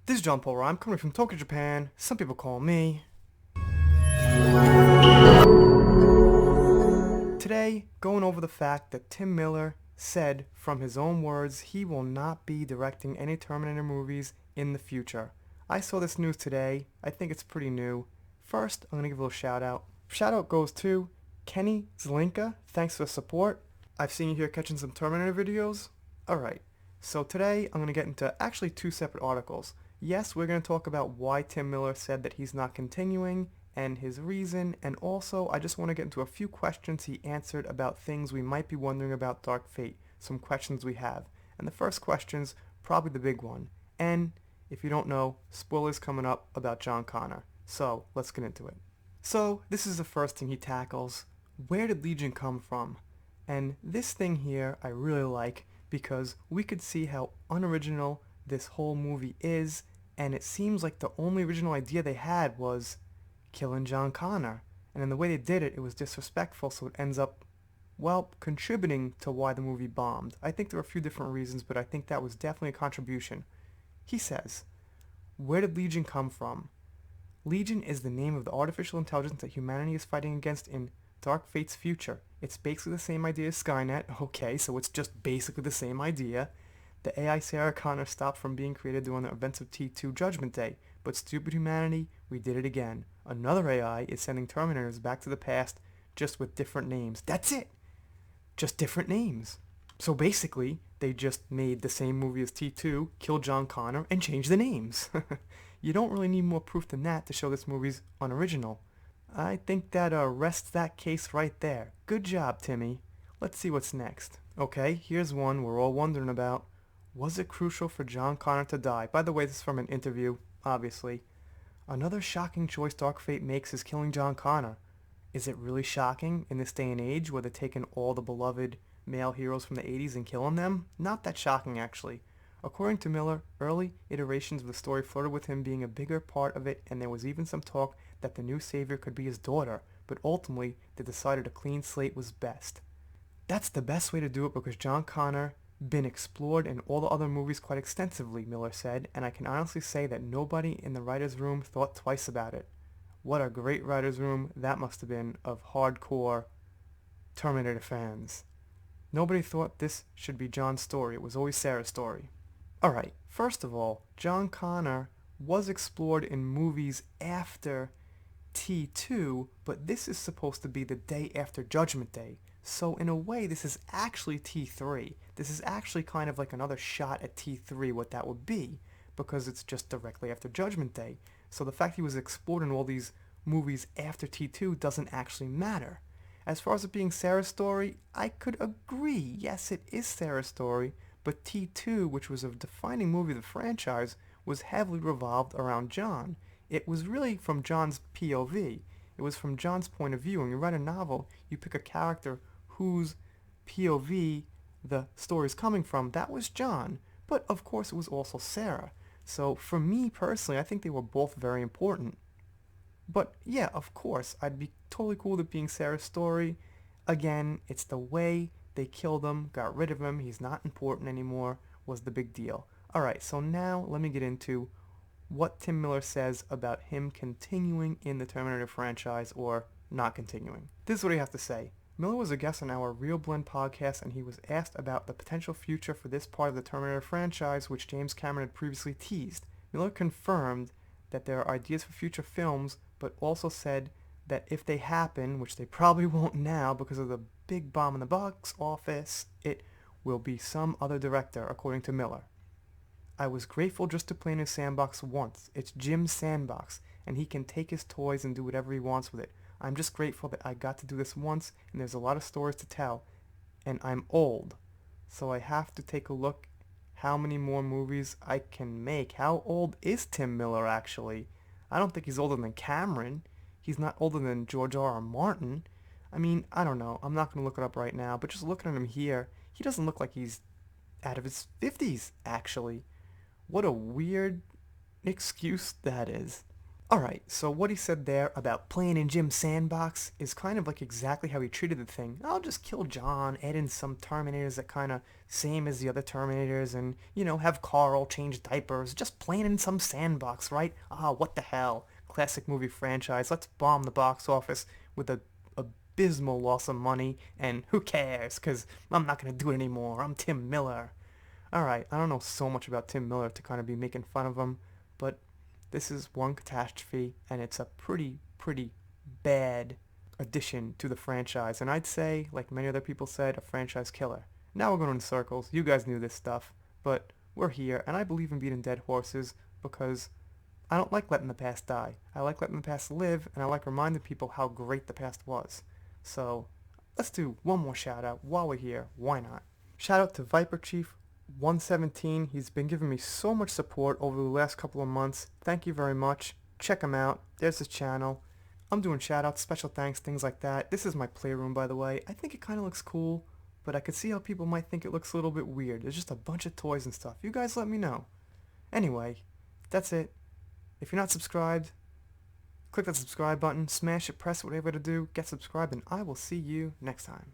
This is John Polar. I'm coming from Tokyo, Japan. Some people call me. Today, going over the fact that Tim Miller said, from his own words, he will not be directing any Terminator movies in the future. I saw this news today. I think it's pretty new. First, I'm going to give a little shout out. Shout out goes to Kenny Zlinka. Thanks for the support. I've seen you here catching some Terminator videos. Alright, so today I'm going to get into actually two separate articles. Yes, we're going to talk about why Tim Miller said that he's not continuing and his reason, and also I just want to get into a few questions he answered about things we might be wondering about Dark Fate, some questions we have. And the first question's probably the big one. And if you don't know, spoilers coming up about John Connor. So let's get into it. So this is the first thing he tackles. Where did Legion come from? And this thing here I really like because we could see how unoriginal this whole movie is, and it seems like the only original idea they had was killing John Connor. And in the way they did it, it was disrespectful, so it ends up, well, contributing to why the movie bombed. I think there are a few different reasons, but I think that was definitely a contribution. He says, where did Legion come from? Legion is the name of the artificial intelligence that humanity is fighting against in Dark Fate's future. It's basically the same idea as Skynet. Okay, so it's just basically the same idea. The AI Sarah Connor stopped from being created during the events of T2 Judgment Day, but stupid humanity, we did it again. Another AI is sending Terminators back to the past, just with different names. That's it! Just different names. So basically, they just made the same movie as T2, killed John Connor, and changed the names. You don't really need more proof than that to show this movie's unoriginal. I think that rests that case right there. Good job, Timmy. Let's see what's next. Okay, here's one we're all wondering about. Was it crucial for John Connor to die? By the way, this is from an interview, obviously. Another shocking choice Dark Fate makes is killing John Connor. Is it really shocking in this day and age where they're taking all the beloved male heroes from the 80s and killing them? Not that shocking, actually. According to Miller, early iterations of the story flirted with him being a bigger part of it, and there was even some talk that the new savior could be his daughter, but ultimately they decided a clean slate was best. That's the best way to do it because John Connor been explored in all the other movies quite extensively, Miller said, and I can honestly say that nobody in the writer's room thought twice about it. What a great writer's room that must have been of hardcore Terminator fans. Nobody thought this should be John's story. It was always Sarah's story. Alright, first of all, John Connor was explored in movies after T2, but this is supposed to be the day after Judgment Day. So in a way, this is actually T3. This is actually kind of like another shot at T3, what that would be, because it's just directly after Judgment Day. So the fact he was explored in all these movies after T2 doesn't actually matter. As far as it being Sarah's story, I could agree. Yes, it is Sarah's story, but T2, which was a defining movie of the franchise, was heavily revolved around John. It was really from John's POV. It was from John's point of view. When you write a novel, you pick a character whose POV the story is coming from. That was John. But of course it was also Sarah. So for me personally, I think they were both very important. But yeah, of course, I'd be totally cool with it being Sarah's story. Again, it's the way they killed him, got rid of him, he's not important anymore, was the big deal. Alright, so now let me get into what Tim Miller says about him continuing in the Terminator franchise or not continuing. This is what he has to say. Miller was a guest on our Real Blend podcast, and he was asked about the potential future for this part of the Terminator franchise, which James Cameron had previously teased. Miller confirmed that there are ideas for future films, but also said that if they happen, which they probably won't now because of the big bomb in the box office, it will be some other director, according to Miller. I was grateful just to play in his sandbox once. It's Jim's sandbox, and he can take his toys and do whatever he wants with it. I'm just grateful that I got to do this once, and there's a lot of stories to tell. And I'm old, so I have to take a look how many more movies I can make. How old is Tim Miller, actually? I don't think he's older than Cameron. He's not older than George R. R. Martin. I mean, I don't know. I'm not going to look it up right now, but just looking at him here, he doesn't look like he's out of his 50s, actually. What a weird excuse that is. Alright, so what he said there about playing in Jim's sandbox is kind of like exactly how he treated the thing. I'll just kill John, add in some Terminators that kind of same as the other Terminators, and, have Carl change diapers, just playing in some sandbox, right? Ah, what the hell. Classic movie franchise, let's bomb the box office with a abysmal loss of money, and who cares, because I'm not going to do it anymore, I'm Tim Miller. Alright, I don't know so much about Tim Miller to kind of be making fun of him, but this is one catastrophe, and it's a pretty bad addition to the franchise. And I'd say, like many other people said, a franchise killer. Now we're going in circles. You guys knew this stuff, but we're here, and I believe in beating dead horses because I don't like letting the past die. I like letting the past live, and I like reminding people how great the past was. So let's do one more shout out while we're here. Why not? Shout out to Viper Chief 117. He's been giving me so much support over the last couple of months. Thank you very much. Check him out. There's his channel. I'm doing shoutouts, special thanks, things like that. This is my playroom, by the way. I think it kind of looks cool, but I could see how people might think it looks a little bit weird. There's just a bunch of toys and stuff. You guys let me know. Anyway, that's it. If you're not subscribed, click that subscribe button, smash it, press it, whatever to do, get subscribed, and I will see you next time.